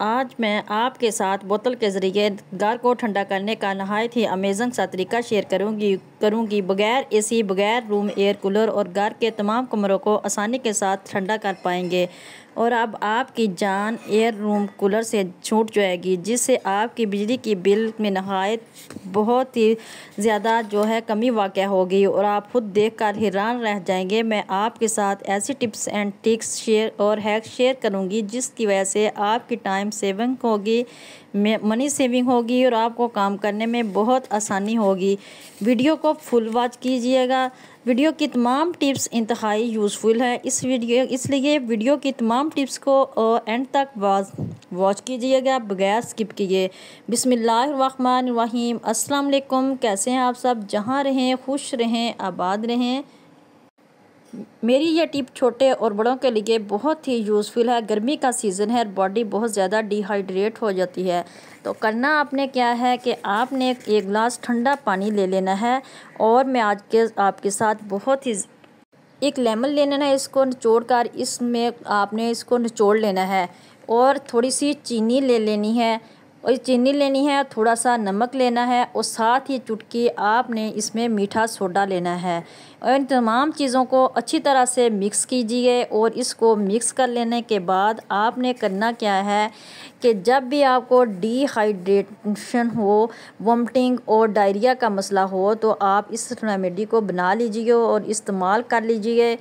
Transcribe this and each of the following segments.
आज मैं आपके साथ बोतल के ज़रिए घर को ठंडा करने का नहायत ही अमेज़िंग सा तरीका शेयर करूँगी बगैर एसी, बगैर रूम एयर कूलर और घर के तमाम कमरों को आसानी के साथ ठंडा कर पाएंगे। और अब आपकी जान एयर रूम कूलर से छूट जाएगी, जिससे आपकी बिजली की बिल में नहायत बहुत ही ज़्यादा जो है कमी वाक़या होगी और आप खुद देखकर हैरान रह जाएंगे। मैं आपके साथ ऐसी टिप्स एंड ट्रिक्स और हैक शेयर करूंगी जिसकी वजह से आपकी टाइम सेविंग होगी, मनी सेविंग होगी और आपको काम करने में बहुत आसानी होगी। वीडियो को फुल वॉच कीजिएगा। वीडियो की तमाम टिप्स इंतहाई यूज़फुल है, इसलिए वीडियो की तमाम टिप्स को एंड तक वॉच कीजिएगा बगैर स्किप किए। बिस्मिल्लाहिर्रहमानिर्रहीम। अस्सलाम वालेकुम। कैसे हैं आप सब? जहाँ रहें खुश रहें, आबाद रहें। मेरी ये टिप छोटे और बड़ों के लिए बहुत ही यूज़फुल है। गर्मी का सीज़न है, बॉडी बहुत ज़्यादा डिहाइड्रेट हो जाती है। तो करना आपने क्या है कि आपने एक गिलास ठंडा पानी ले लेना है और मैं आज आपके साथ बहुत ही एक लेमन लेना है, इसको निचोड़ कर इसमें आपने इसको निचोड़ लेना है और थोड़ी सी चीनी ले लेनी है और चीनी लेनी है, थोड़ा सा नमक लेना है और साथ ही चुटकी आपने इसमें मीठा सोडा लेना है और इन तमाम चीज़ों को अच्छी तरह से मिक्स कीजिए। और इसको मिक्स कर लेने के बाद आपने करना क्या है कि जब भी आपको डिहाइड्रेशन हो, वोमिटिंग और डायरिया का मसला हो तो आप इस रेमेडी को बना लीजिए और इस्तेमाल कर लीजिए।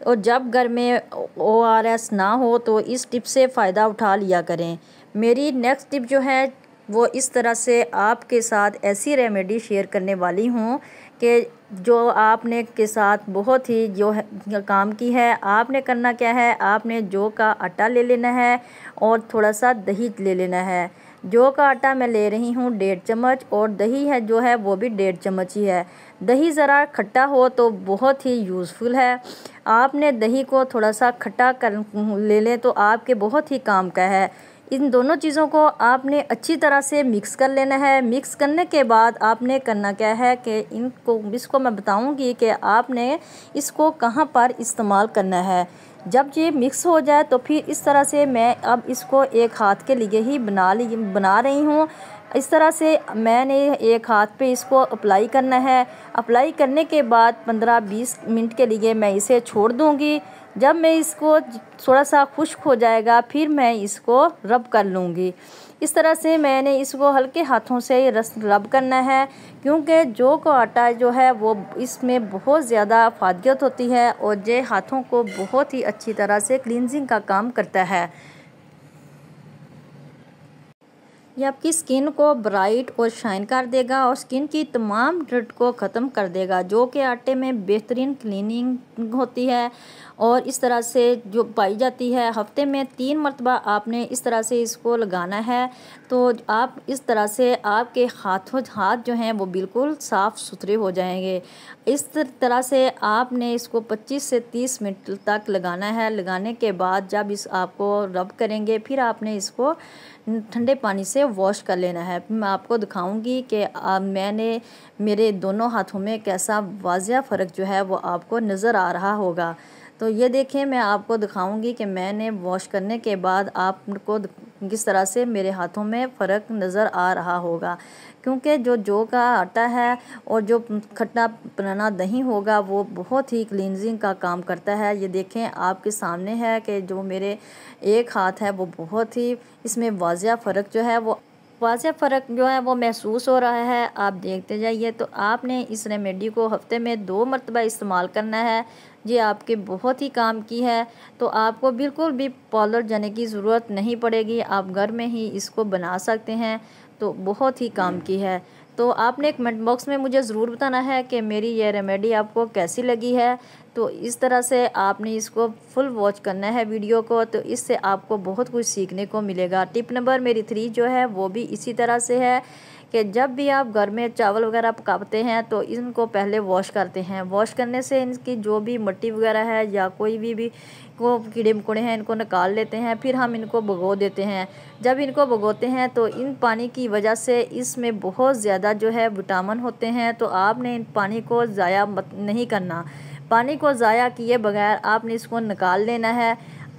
और जब घर में ORS ना हो तो इस टिप से फ़ायदा उठा लिया करें। मेरी नेक्स्ट टिप जो है वो इस तरह से आपके साथ ऐसी रेमेडी शेयर करने वाली हूँ कि जो आपने के साथ बहुत ही जो है काम की है। आपने करना क्या है, आपने जौ का आटा ले लेना है और थोड़ा सा दही ले लेना है। जौ का आटा मैं ले रही हूँ 1.5 चम्मच और दही है जो है वो भी 1.5 चम्मच ही है। दही ज़रा खट्टा हो तो बहुत ही यूज़फुल है। आपने दही को थोड़ा सा खट्टा कर ले लें तो आपके बहुत ही काम का है। इन दोनों चीज़ों को आपने अच्छी तरह से मिक्स कर लेना है। मिक्स करने के बाद आपने करना क्या है कि इसको मैं बताऊंगी कि आपने इसको कहाँ पर इस्तेमाल करना है। जब ये मिक्स हो जाए तो फिर इस तरह से मैं अब इसको एक हाथ के लिए ही बना रही हूँ। इस तरह से मैंने एक हाथ पे इसको अप्लाई करना है। अप्लाई करने के बाद 15-20 मिनट के लिए मैं इसे छोड़ दूँगी। जब मैं इसको थोड़ा सा खुश्क हो जाएगा फिर मैं इसको रब कर लूँगी। इस तरह से मैंने इसको हल्के हाथों से रब करना है, क्योंकि जौ का आटा जो है वो इसमें बहुत ज़्यादा फ़ायदा होती है और ये हाथों को बहुत ही अच्छी तरह से क्लींजिंग का काम करता है। ये आपकी स्किन को ब्राइट और शाइन कर देगा और स्किन की तमाम डर्ट को ख़त्म कर देगा। जौ के आटे में बेहतरीन क्लीनिंग होती है और इस तरह से जो पाई जाती है। हफ्ते में 3 मरतबा आपने इस तरह से इसको लगाना है तो आप इस तरह से आपके हाथ जो हैं वो बिल्कुल साफ़ सुथरे हो जाएंगे। इस तरह से आपने इसको 25 से 30 मिनट तक लगाना है। लगाने के बाद जब इस आपको रब करेंगे फिर आपने इसको ठंडे पानी से वॉश कर लेना है। मैं आपको दिखाऊंगी कि मैंने मेरे दोनों हाथों में कैसा वाज़िया फ़र्क जो है वो आपको नज़र आ रहा होगा। तो ये देखें, मैं आपको दिखाऊंगी कि मैंने वॉश करने के बाद आपको किस तरह से मेरे हाथों में फ़र्क नज़र आ रहा होगा, क्योंकि जो जौ का आटा है और जो खट्टा पुराना दही होगा वो बहुत ही क्लींजिंग का काम करता है। ये देखें आपके सामने है कि जो मेरे एक हाथ है वो बहुत ही इसमें वाज़िया फ़र्क जो है वो महसूस हो रहा है। आप देखते जाइए। तो आपने इस रेमेडी को हफ्ते में 2 मरतबा इस्तेमाल करना है। ये आपके बहुत ही काम की है, तो आपको बिल्कुल भी पार्लर जाने की ज़रूरत नहीं पड़ेगी। आप घर में ही इसको बना सकते हैं, तो बहुत ही काम की है। तो आपने कमेंट बॉक्स में मुझे ज़रूर बताना है कि मेरी ये रेमेडी आपको कैसी लगी है। तो इस तरह से आपने इसको फुल वॉच करना है वीडियो को, तो इससे आपको बहुत कुछ सीखने को मिलेगा। टिप नंबर मेरी 3 जो है वो भी इसी तरह से है कि जब भी आप घर में चावल वगैरह पकाते हैं तो इनको पहले वॉश करते हैं। वॉश करने से इनकी जो भी मिट्टी वगैरह है या कोई भी को कीड़े मकोड़े हैं इनको निकाल लेते हैं। फिर हम इनको भिगो देते हैं। जब इनको भिगोते हैं तो इन पानी की वजह से इसमें बहुत ज़्यादा जो है विटामिन होते हैं। तो आपने इन पानी को ज़ाया नहीं करना। पानी को ज़ाया किए बगैर आपने इसको निकाल लेना है।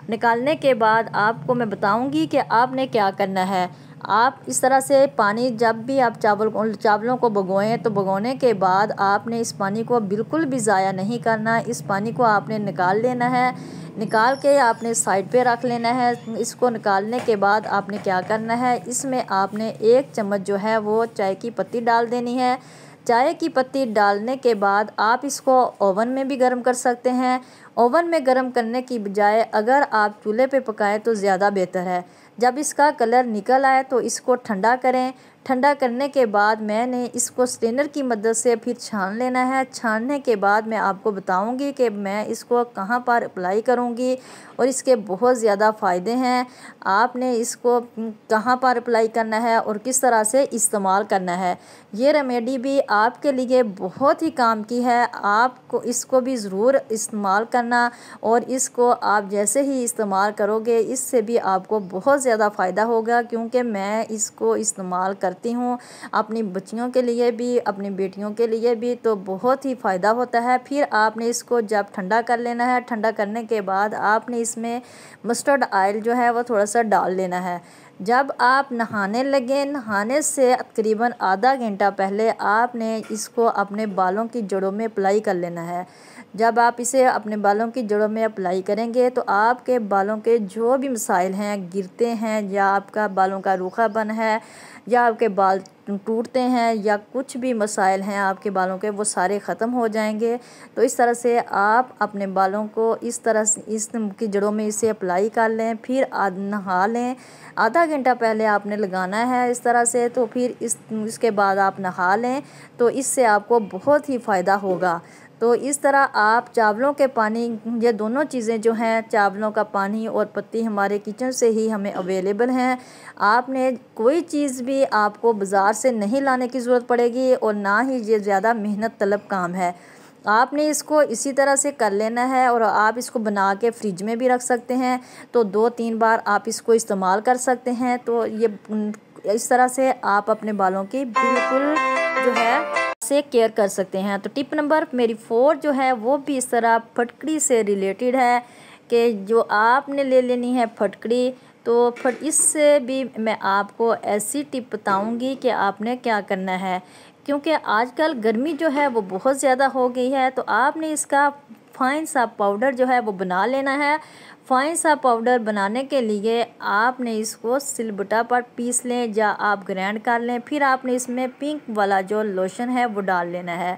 निकालने के बाद आपको मैं बताऊंगी कि आपने क्या करना है। आप इस तरह से पानी, जब भी आप चावलों को भिगोएं तो भिगोने के बाद आपने इस पानी को बिल्कुल भी ज़ाया नहीं करना। इस पानी को आपने निकाल लेना है, निकाल के आपने साइड पे रख लेना है। इसको निकालने के बाद आपने क्या करना है, इसमें आपने 1 चम्मच जो है वो चाय की पत्ती डाल देनी है। चाय की पत्ती डालने के बाद आप इसको ओवन में भी गर्म कर सकते हैं। ओवन में गर्म करने की बजाय अगर आप चूल्हे पे पकाएं तो ज़्यादा बेहतर है। जब इसका कलर निकल आए तो इसको ठंडा करें। ठंडा करने के बाद मैंने इसको स्ट्रेनर की मदद से फिर छान लेना है। छानने के बाद मैं आपको बताऊंगी कि मैं इसको कहाँ पर अप्लाई करूंगी और इसके बहुत ज़्यादा फ़ायदे हैं। आपने इसको कहाँ पर अप्लाई करना है और किस तरह से इस्तेमाल करना है। ये रेमेडी भी आपके लिए बहुत ही काम की है। आपको इसको भी ज़रूर इस्तेमाल करना और इसको आप जैसे ही इस्तेमाल करोगे इससे भी आपको बहुत ज़्यादा फ़ायदा होगा, क्योंकि मैं इसको इस्तेमाल करती हूँ अपनी बच्चियों के लिए भी, अपनी बेटियों के लिए भी, तो बहुत ही फ़ायदा होता है। फिर आपने इसको जब ठंडा कर लेना है। ठंडा करने के बाद आपने इसमें मस्टर्ड ऑयल जो है वो थोड़ा सा डाल लेना है। जब आप नहाने लगे, नहाने से तकरीबन आधा घंटा पहले आपने इसको अपने बालों की जड़ों में अप्लाई कर लेना है। जब आप इसे अपने बालों की जड़ों में अप्लाई करेंगे तो आपके बालों के जो भी मसाइल हैं, गिरते हैं या आपका बालों का रूखापन है या आपके बाल टूटते हैं या कुछ भी मसाइल हैं आपके बालों के, वो सारे ख़त्म हो जाएंगे। तो इस तरह से आप अपने बालों को इस तरह से इसकी जड़ों में इसे अप्लाई कर लें, फिर नहा लें। आधा घंटा पहले आपने लगाना है इस तरह से, तो फिर इसके बाद आप नहा लें तो इससे आपको बहुत ही फ़ायदा होगा। तो इस तरह आप चावलों के पानी, ये दोनों चीज़ें जो हैं, चावलों का पानी और पत्ती हमारे किचन से ही हमें अवेलेबल हैं। आपने कोई चीज़ भी आपको बाज़ार से नहीं लाने की ज़रूरत पड़ेगी और ना ही ये ज़्यादा मेहनत तलब काम है। आपने इसको इसी तरह से कर लेना है और आप इसको बना के फ्रिज में भी रख सकते हैं, तो 2-3 बार आप इसको इस्तेमाल कर सकते हैं। तो ये इस तरह से आप अपने बालों की बिल्कुल जो है से केयर कर सकते हैं। तो टिप नंबर मेरी 4 जो है वो भी इस तरह फटकड़ी से रिलेटेड है कि जो आपने ले लेनी है फटकड़ी। तो इससे भी मैं आपको ऐसी टिप बताऊंगी कि आपने क्या करना है, क्योंकि आजकल गर्मी जो है वो बहुत ज़्यादा हो गई है। तो आपने इसका फाइन सा पाउडर जो है वो बना लेना है। फाइन सा पाउडर बनाने के लिए आपने इसको सिलबट्टा पर पीस लें या आप ग्राइंड कर लें। फिर आपने इसमें पिंक वाला जो लोशन है वो डाल लेना है।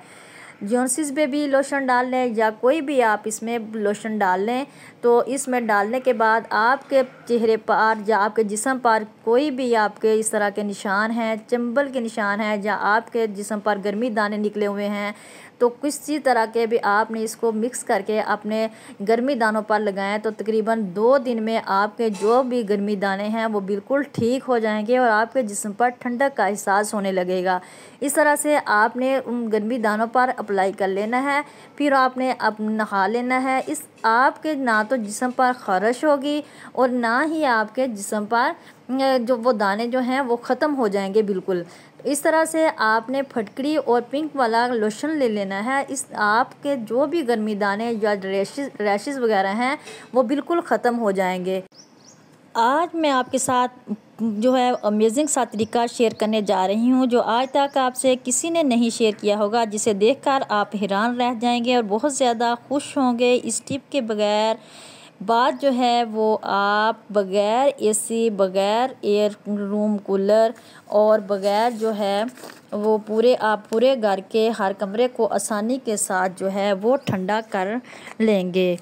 जॉनसिस बेबी लोशन डाल लें या कोई भी आप इसमें लोशन डाल लें। तो इसमें डालने के बाद आपके चेहरे पर या आपके जिस्म पर कोई भी आपके इस तरह के निशान हैं, चंबल के निशान हैं या आपके जिस्म पर गर्मी दाने निकले हुए हैं, तो किसी तरह के भी आपने इसको मिक्स करके अपने गर्मी दानों पर लगाएं तो तकरीबन 2 दिन में आपके जो भी गर्मी दाने हैं वो बिल्कुल ठीक हो जाएंगे और आपके जिस्म पर ठंडक का एहसास होने लगेगा। इस तरह से आपने उन गर्मी दानों पर अप्लाई कर लेना है। फिर आपने अब नहा लेना है। इस आपके ना तो जिस्म पर ख़ारिश होगी और ना ही आपके जिस्म पर जो वो दाने जो हैं वो ख़त्म हो जाएंगे बिल्कुल। इस तरह से आपने फटकड़ी और पिंक वाला लोशन ले लेना है। इस आपके जो भी गर्मी दाने या रैशेस वगैरह हैं वो बिल्कुल ख़त्म हो जाएंगे। आज मैं आपके साथ जो है अमेजिंग सा तरीका शेयर करने जा रही हूँ जो आज तक आपसे किसी ने नहीं शेयर किया होगा, जिसे देखकर आप हैरान रह जाएंगे और बहुत ज़्यादा खुश होंगे। इस टिप के बगैर बात जो है वो आप बगैर एसी, बगैर एयर रूम कूलर और बगैर जो है वो पूरे घर के हर कमरे को आसानी के साथ जो है वो ठंडा कर लेंगे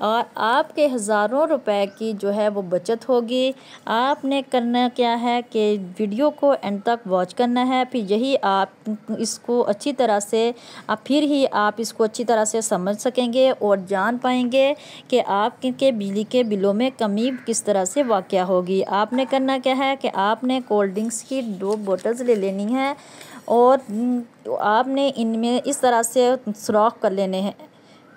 और आपके हज़ारों रुपए की जो है वो बचत होगी। आपने करना क्या है कि वीडियो को एंड तक वॉच करना है, फिर यही आप इसको अच्छी तरह से अच्छी तरह से समझ सकेंगे और जान पाएंगे कि आपके बिजली के बिलों में कमी किस तरह से वाक़या होगी। आपने करना क्या है कि आपने कोल्ड ड्रिंक्स की 2 बोतल्स ले लेनी है और आपने इनमें इस तरह से सुराख कर लेने हैं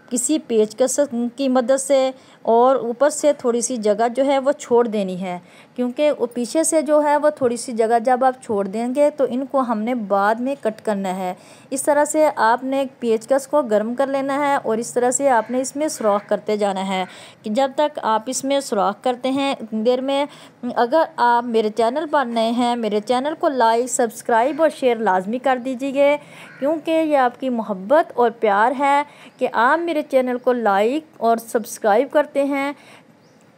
किसी पेचकस की मदद से और ऊपर से थोड़ी सी जगह जो है वो छोड़ देनी है, क्योंकि वो पीछे से जो है वो थोड़ी सी जगह जब आप छोड़ देंगे तो इनको हमने बाद में कट करना है। इस तरह से आपने पेचकस को गर्म कर लेना है और इस तरह से आपने इसमें सुराख करते जाना है कि जब तक आप इसमें सुराख करते हैं इतनी देर में। अगर आप मेरे चैनल पर नए हैं, मेरे चैनल को लाइक, सब्सक्राइब और शेयर लाजमी कर दीजिए, क्योंकि ये आपकी मोहब्बत और प्यार है कि आप मेरे चैनल को लाइक और सब्सक्राइब करते हैं।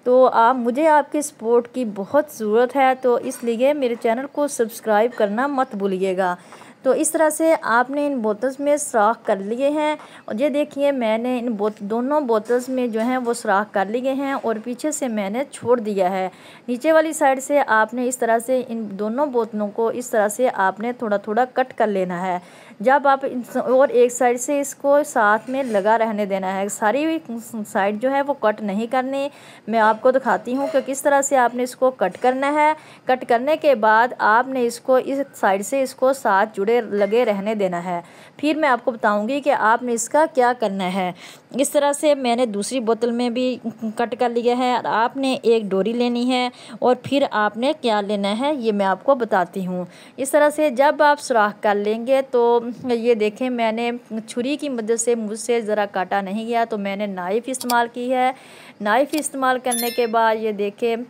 तो आप मुझे आपकी सपोर्ट की बहुत ज़रूरत है, तो इसलिए मेरे चैनल को सब्सक्राइब करना मत भूलिएगा। तो इस तरह से आपने इन बोतल्स में सुराख कर लिए हैं और ये देखिए मैंने इन दोनों बोतल्स में जो हैं वो सुराख कर लिए हैं और पीछे से मैंने छोड़ दिया है। नीचे वाली साइड से आपने इस तरह से इन दोनों बोतलों को इस तरह से आपने थोड़ा थोड़ा कट कर लेना है। जब आप और एक साइड से इसको साथ में लगा रहने देना है, सारी साइड जो है वो कट नहीं करनी। मैं आपको दिखाती हूँ कि किस तरह से आपने इसको कट करना है। कट करने के बाद आपने इसको इस साइड से इसको साथ जुड़े लगे रहने देना है। फिर मैं आपको बताऊंगी कि आपने इसका क्या करना है। इस तरह से मैंने दूसरी बोतल में भी कट कर लिया है और आपने एक डोरी लेनी है और फिर आपने क्या लेना है ये मैं आपको बताती हूँ। इस तरह से जब आप सुराख कर लेंगे तो ये देखें मैंने छुरी की मदद से मुझसे ज़रा काटा नहीं गया तो मैंने नाइफ़ इस्तेमाल की है। नाइफ़ इस्तेमाल करने के बाद ये देखें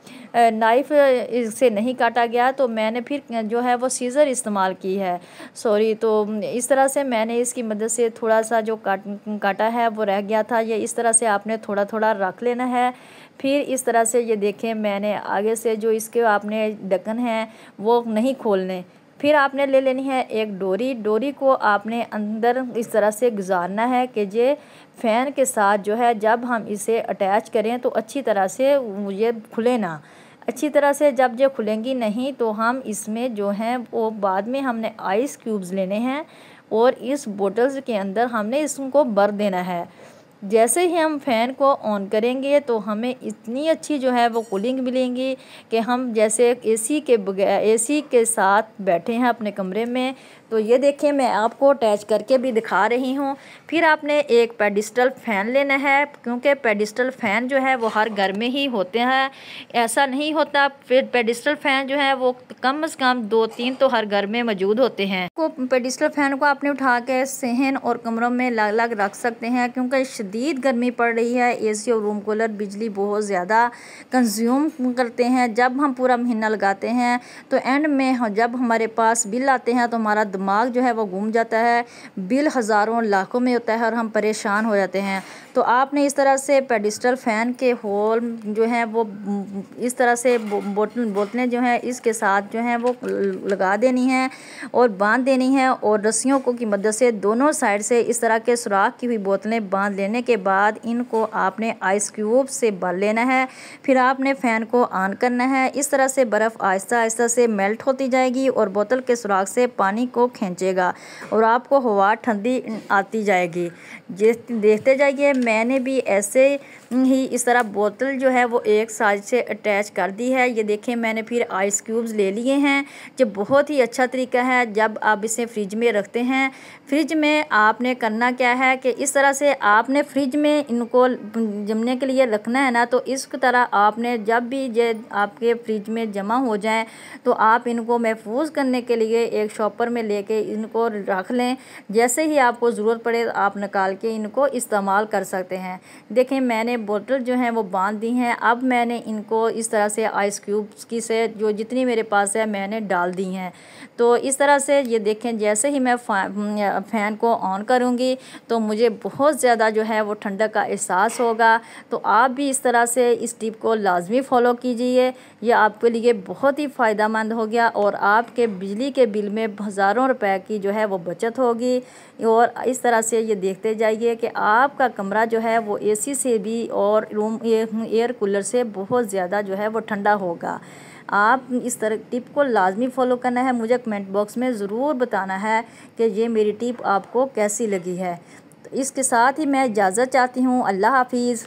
नाइफ़ से नहीं काटा गया तो मैंने फिर जो है वो सीज़र इस्तेमाल की है, सॉरी। तो इस तरह से मैंने इसकी मदद से थोड़ा सा जो काटा है वो रह गया था, ये इस तरह से आपने थोड़ा थोड़ा रख लेना है। फिर इस तरह से ये देखें मैंने आगे से जो इसके आपने ढक्कन है वो नहीं खोलने। फिर आपने ले लेनी है एक डोरी। डोरी को आपने अंदर इस तरह से गुजारना है कि ये फ़ैन के साथ जो है जब हम इसे अटैच करें तो अच्छी तरह से ये खुले ना। अच्छी तरह से जब ये खुलेंगी नहीं तो हम इसमें जो हैं वो बाद में हमने आइस क्यूब्स लेने हैं और इस बोतल्स के अंदर हमने इसको भर देना है। जैसे ही हम फ़ैन को ऑन करेंगे तो हमें इतनी अच्छी जो है वो कूलिंग मिलेंगी कि हम जैसे एसी के साथ बैठे हैं अपने कमरे में। तो ये देखें मैं आपको अटैच करके भी दिखा रही हूँ। फिर आपने एक पेडिस्टल फ़ैन लेना है, क्योंकि पेडिस्टल फ़ैन जो है वो हर घर में ही होते हैं, ऐसा नहीं होता। फिर पेडिस्टल फ़ैन जो है वो कम से कम 2-3 तो हर घर में मौजूद होते हैं। को पेडिस्टल फ़ैन को आपने उठा के सहन और कमरों में अलग अलग रख सकते हैं, क्योंकि शदीद गर्मी पड़ रही है। एसी और रूम कूलर बिजली बहुत ज़्यादा कंज्यूम करते हैं। जब हम पूरा महीना लगाते हैं तो एंड में जब हमारे पास बिल आते हैं तो हमारा दिमाग जो है वो घूम जाता है, बिल हज़ारों लाखों में होता है और हम परेशान हो जाते हैं। तो आपने इस तरह से पेडिस्टल फ़ैन के होल जो हैं वो इस तरह से बोतलें जो हैं इसके साथ जो हैं वो लगा देनी हैं और बांध देनी हैं और रस्सियों को की मदद से दोनों साइड से इस तरह के सुराख की हुई बोतलें बांध लेने के बाद इनको आपने आइस क्यूब से भर लेना है। फिर आपने फ़ैन को ऑन करना है। इस तरह से बर्फ़ आहिस्ता आहिस्ता से मेल्ट होती जाएगी और बोतल के सुराख से पानी को खींचेगा और आपको हवा ठंडी आती जाएगी। देखते जाइए मैंने भी ऐसे ही इस तरह बोतल जो है वो एक साइड से अटैच कर दी है। ये देखें मैंने फिर आइस क्यूब्स ले लिए हैं, जो बहुत ही अच्छा तरीका है। जब आप इसे फ्रिज में रखते हैं, फ्रिज में आपने करना क्या है कि इस तरह से आपने फ्रिज में इनको जमने के लिए रखना है ना, तो इस तरह आपने जब भी ये आपके फ्रिज में जमा हो जाए तो आप इनको महफूज करने के लिए एक शॉपर में लेके इनको रख लें। जैसे ही आपको ज़रूरत पड़े आप निकाल के इनको इस्तेमाल कर सकते हैं। देखें मैंने बोतल जो है वो बांध दी हैं। अब मैंने इनको इस तरह से आइस क्यूब्स की से जो जितनी मेरे पास है मैंने डाल दी हैं। तो इस तरह से ये देखें जैसे ही मैं फ़ैन को ऑन करूँगी तो मुझे बहुत ज़्यादा जो है वो ठंडक का एहसास होगा। तो आप भी इस तरह से इस टिप को लाजमी फ़ॉलो कीजिए। यह आपके लिए बहुत ही फ़ायदेमंद हो गया और आपके बिजली के बिल में हज़ारों रुपए की जो है वो बचत होगी। और इस तरह से ये देखते जाइए कि आपका कमरा जो है वो एसी से भी और रूम एयर कूलर से बहुत ज़्यादा जो है वो ठंडा होगा। आप इस तरह टिप को लाजमी फ़ॉलो करना है। मुझे कमेंट बॉक्स में ज़रूर बताना है कि ये मेरी टिप आपको कैसी लगी है। तो इसके साथ ही मैं इजाज़त चाहती हूँ। अल्लाह हाफिज़।